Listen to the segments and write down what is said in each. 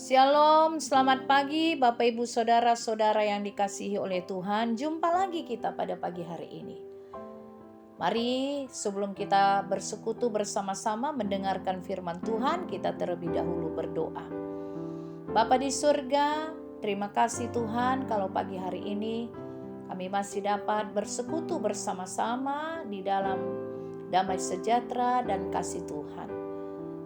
Shalom, selamat pagi Bapak Ibu Saudara-saudara yang dikasihi oleh Tuhan. Jumpa lagi kita pada pagi hari ini. Mari sebelum kita bersekutu bersama-sama mendengarkan firman Tuhan, kita terlebih dahulu berdoa. Bapa di surga, terima kasih Tuhan kalau pagi hari ini kami masih dapat bersekutu bersama-sama di dalam damai sejahtera dan kasih Tuhan.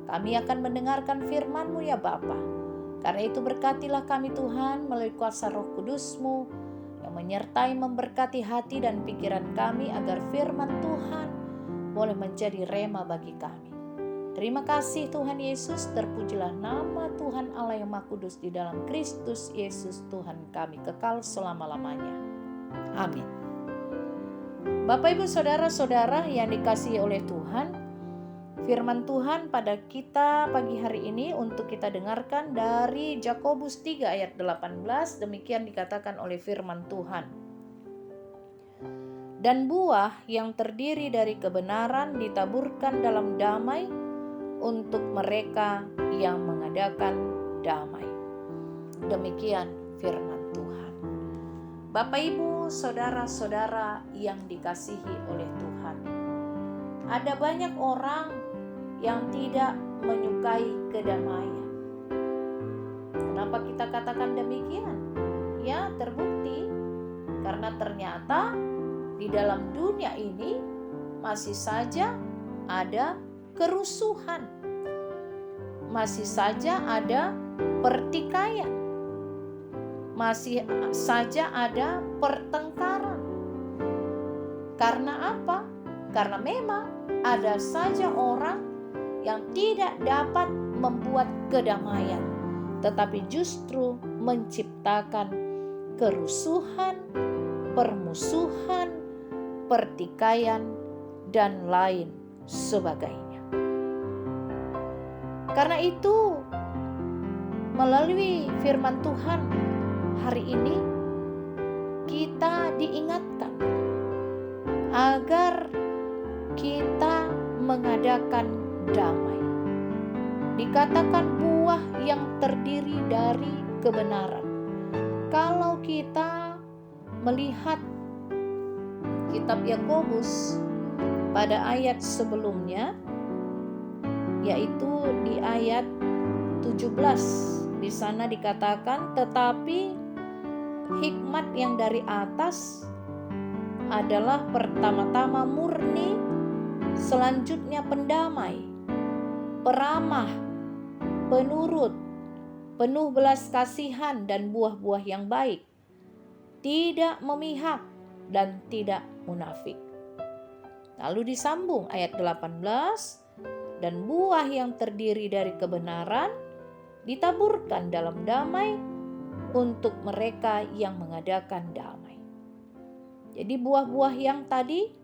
Kami akan mendengarkan firman-Mu ya Bapa. Karena itu berkatilah kami Tuhan melalui kuasa Roh Kudus-Mu yang menyertai memberkati hati dan pikiran kami agar firman Tuhan boleh menjadi rema bagi kami. Terima kasih Tuhan Yesus, terpujilah nama Tuhan Allah yang Maha Kudus di dalam Kristus Yesus Tuhan kami kekal selama-lamanya. Amin. Bapak Ibu Saudara-saudara yang dikasihi oleh Tuhan, firman Tuhan pada kita pagi hari ini untuk kita dengarkan dari Yakobus 3 ayat 18, demikian dikatakan oleh firman Tuhan. Dan buah yang terdiri dari kebenaran ditaburkan dalam damai untuk mereka yang mengadakan damai. Demikian firman Tuhan. Bapak Ibu, saudara-saudara yang dikasihi oleh Tuhan. Ada banyak orang yang tidak menyukai kedamaian. Kenapa kita katakan demikian? Ya, terbukti karena ternyata di dalam dunia ini masih saja ada kerusuhan. Masih saja ada pertikaian. Masih saja ada pertengkaran. Karena apa? Karena memang ada saja orang yang tidak dapat membuat kedamaian, tetapi justru menciptakan kerusuhan, permusuhan, pertikaian, dan lain sebagainya. Karena itu, melalui firman Tuhan hari ini, kita diingatkan agar kita mengadakan damai. Dikatakan buah yang terdiri dari kebenaran. Kalau kita melihat kitab Yakobus pada ayat sebelumnya, yaitu di ayat 17, di sana dikatakan, tetapi hikmat yang dari atas adalah pertama-tama murni, selanjutnya pendamai, peramah, penurut, penuh belas kasihan dan buah-buah yang baik, tidak memihak dan tidak munafik. Lalu disambung ayat 18, dan buah yang terdiri dari kebenaran ditaburkan dalam damai untuk mereka yang mengadakan damai. Jadi buah-buah yang tadi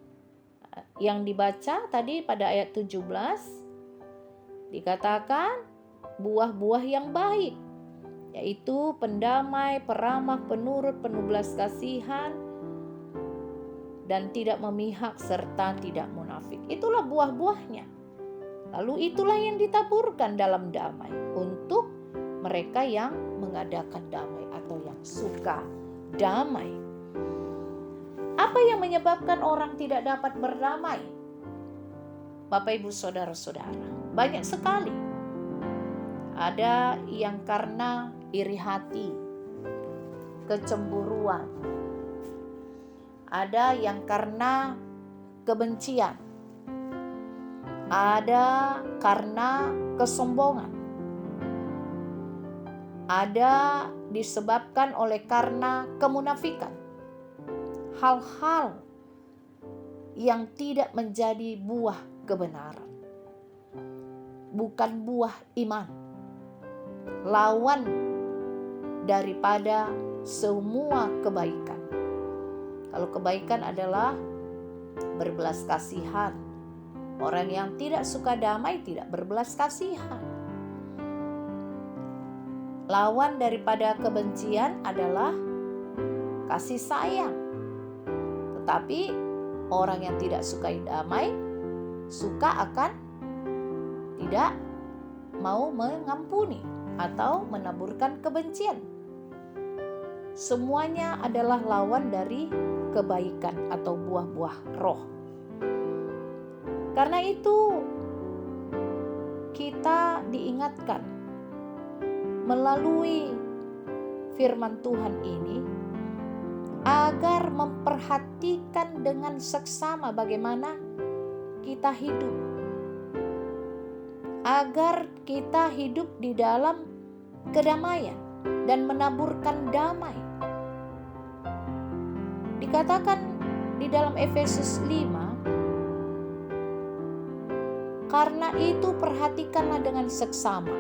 yang dibaca tadi pada ayat 17 dikatakan buah-buah yang baik, yaitu pendamai, peramah, penurut, penuh belas kasihan, dan tidak memihak serta tidak munafik. Itulah buah-buahnya. Lalu itulah yang ditaburkan dalam damai untuk mereka yang mengadakan damai atau yang suka damai. Apa yang menyebabkan orang tidak dapat berdamai? Bapak Ibu Saudara-saudara, banyak sekali. Ada yang karena iri hati, kecemburuan. Ada yang karena kebencian. Ada karena kesombongan. Ada disebabkan oleh karena kemunafikan. Hal-hal yang tidak menjadi buah kebenaran, bukan buah iman, lawan daripada semua kebaikan. Kalau kebaikan adalah berbelas kasihan, orang yang tidak suka damai tidak berbelas kasihan. Lawan daripada kebencian adalah kasih sayang. Tetapi orang yang tidak suka damai suka akan tidak mau mengampuni. atau menaburkan kebencian. Semuanya adalah lawan dari kebaikan atau buah-buah roh. Karena itu kita diingatkan melalui firman Tuhan ini agar memperhatikan dengan seksama bagaimana kita hidup. Agar kita hidup di dalam kedamaian dan menaburkan damai. Dikatakan di dalam Efesus 5, karena itu perhatikanlah dengan seksama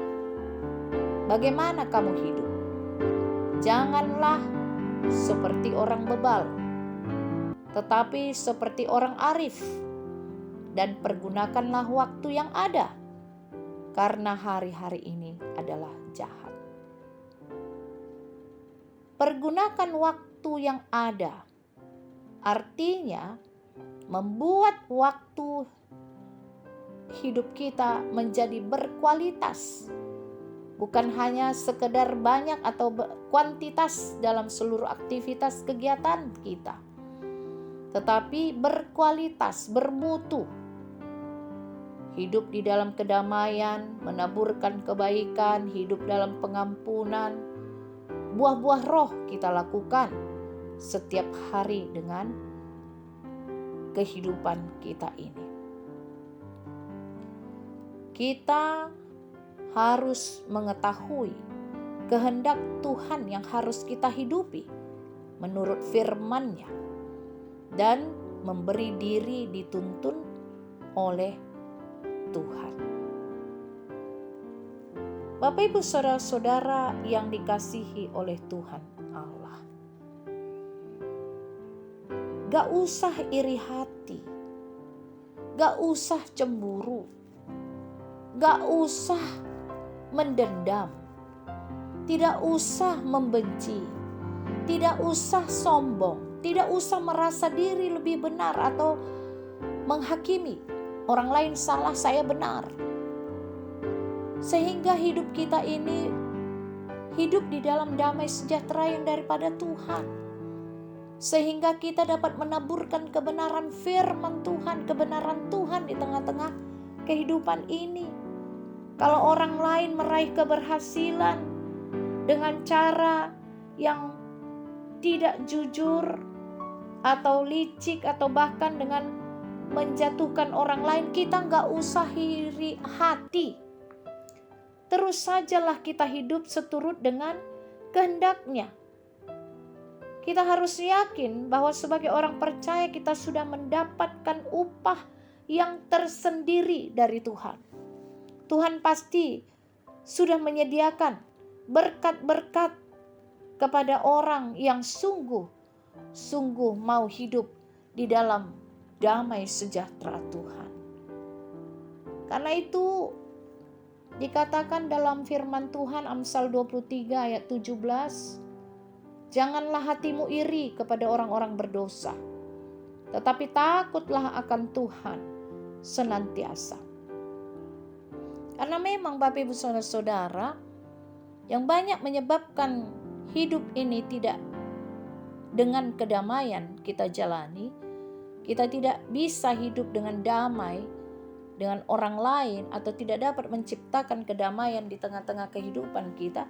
bagaimana kamu hidup. Janganlah seperti orang bebal, tetapi seperti orang arif, dan pergunakanlah waktu yang ada, karena hari-hari ini adalah jahat. Pergunakan waktu yang ada, artinya membuat waktu hidup kita menjadi berkualitas. Bukan hanya sekedar banyak atau kuantitas dalam seluruh aktivitas kegiatan kita, tetapi berkualitas, bermutu. Hidup di dalam kedamaian, menaburkan kebaikan, hidup dalam pengampunan. Buah-buah roh kita lakukan setiap hari dengan kehidupan kita ini. Kita harus mengetahui kehendak Tuhan yang harus kita hidupi menurut firman-Nya dan memberi diri dituntun oleh Tuhan. Bapak Ibu saudara-saudara yang dikasihi oleh Tuhan Allah, gak usah iri hati, gak usah cemburu, gak usah mendendam, tidak usah membenci, tidak usah sombong, tidak usah merasa diri lebih benar atau menghakimi orang lain salah, saya benar. Sehingga hidup kita ini hidup di dalam damai sejahtera yang daripada Tuhan. Sehingga kita dapat menaburkan kebenaran firman Tuhan, kebenaran Tuhan di tengah-tengah kehidupan ini. Kalau orang lain meraih keberhasilan dengan cara yang tidak jujur atau licik atau bahkan dengan menjatuhkan orang lain, kita gak usah iri hati. Terus sajalah kita hidup seturut dengan kehendak-Nya. Kita harus yakin bahwa sebagai orang percaya kita sudah mendapatkan upah yang tersendiri dari Tuhan. Tuhan pasti sudah menyediakan berkat-berkat kepada orang yang sungguh mau hidup di dalam damai sejahtera Tuhan. Karena itu dikatakan dalam firman Tuhan Amsal 23 ayat 17, janganlah hatimu iri kepada orang-orang berdosa, tetapi takutlah akan Tuhan senantiasa. Karena memang Bapak Ibu Saudara-saudara, yang banyak menyebabkan hidup ini tidak dengan kedamaian kita jalani, kita tidak bisa hidup dengan damai dengan orang lain atau tidak dapat menciptakan kedamaian di tengah-tengah kehidupan kita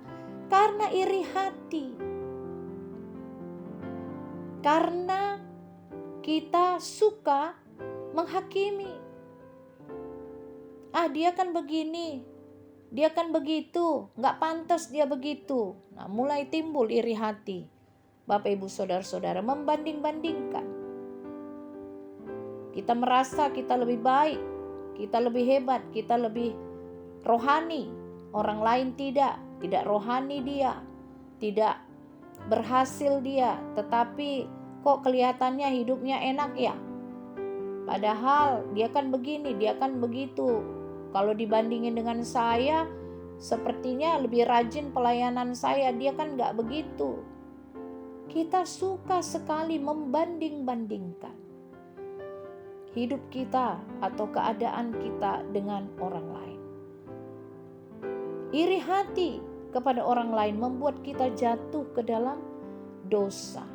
karena iri hati. Karena kita suka menghakimi. Dia kan begini, dia kan begitu, gak pantas dia begitu. Nah, mulai timbul iri hati. Bapak Ibu Saudara-saudara membanding-bandingkan. Kita merasa kita lebih baik, kita lebih hebat, kita lebih rohani. Orang lain tidak rohani dia, tidak berhasil dia, tetapi kok kelihatannya hidupnya enak ya. Padahal dia kan begini, dia kan begitu. Kalau dibandingin dengan saya, sepertinya lebih rajin pelayanan saya, dia kan gak begitu. Kita suka sekali membanding-bandingkan hidup kita atau keadaan kita dengan orang lain. Iri hati kepada orang lain membuat kita jatuh ke dalam dosa.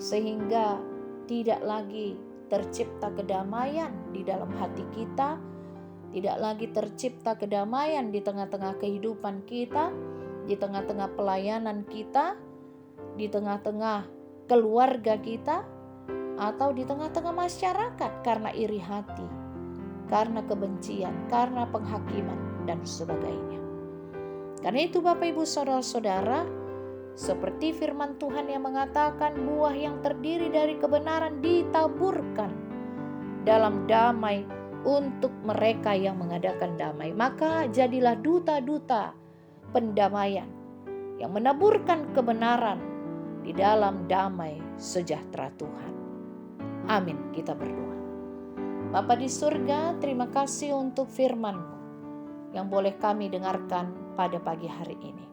Sehingga tidak lagi tercipta kedamaian di dalam hati kita, tidak lagi tercipta kedamaian di tengah-tengah kehidupan kita, di tengah-tengah pelayanan kita, di tengah-tengah keluarga kita, atau di tengah-tengah masyarakat karena iri hati, karena kebencian, karena penghakiman, dan sebagainya. Karena itu Bapak Ibu Saudara-saudara, seperti firman Tuhan yang mengatakan buah yang terdiri dari kebenaran ditaburkan dalam damai untuk mereka yang mengadakan damai. Maka jadilah duta-duta pendamaian yang menaburkan kebenaran di dalam damai sejahtera Tuhan. Amin, kita berdoa. Bapa di surga, terima kasih untuk firman-Mu yang boleh kami dengarkan pada pagi hari ini.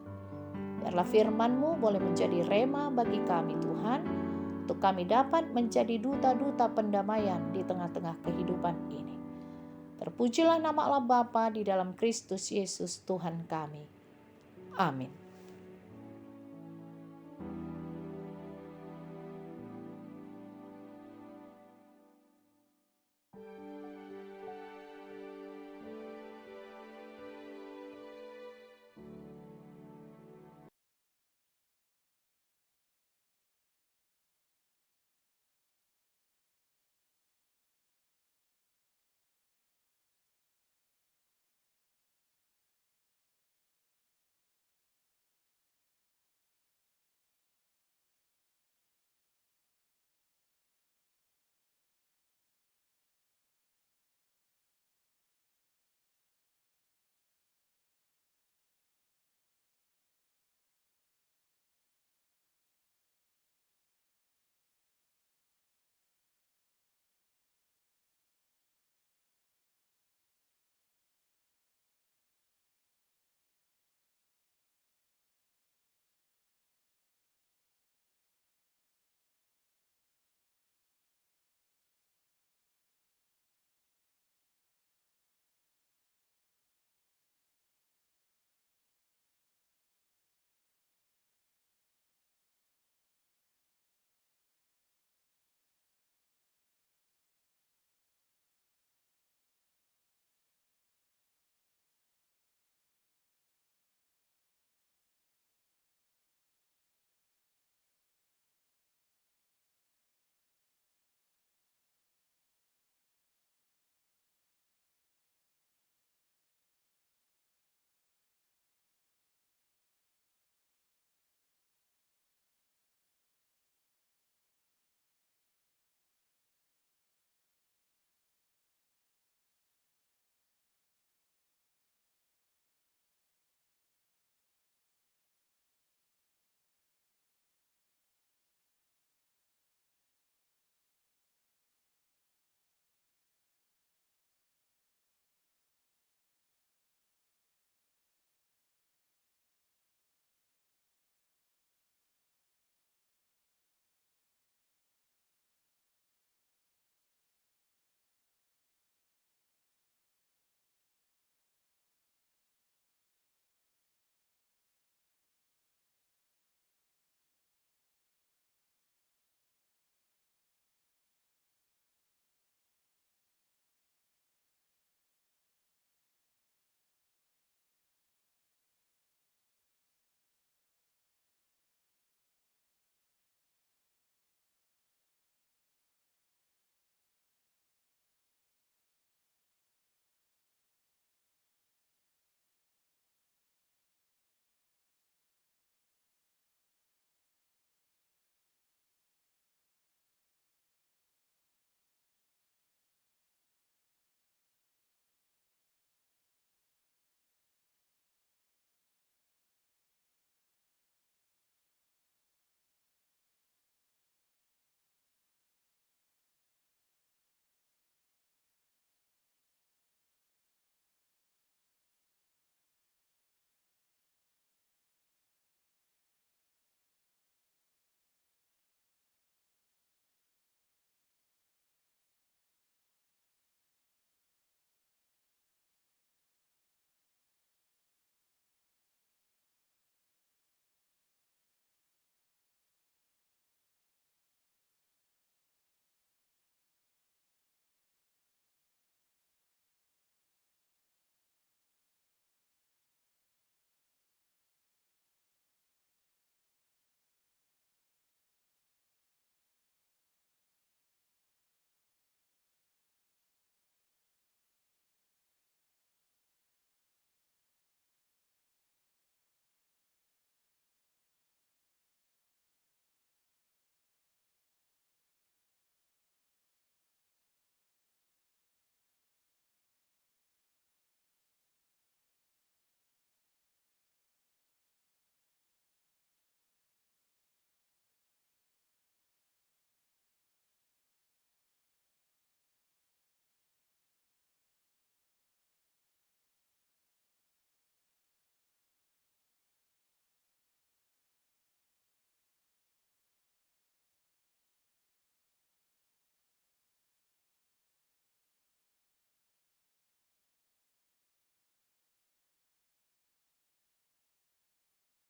Biarlah firman-Mu boleh menjadi rema bagi kami Tuhan, untuk kami dapat menjadi duta-duta pendamaian di tengah-tengah kehidupan ini. Terpujilah nama Allah Bapa di dalam Kristus Yesus Tuhan kami. Amin.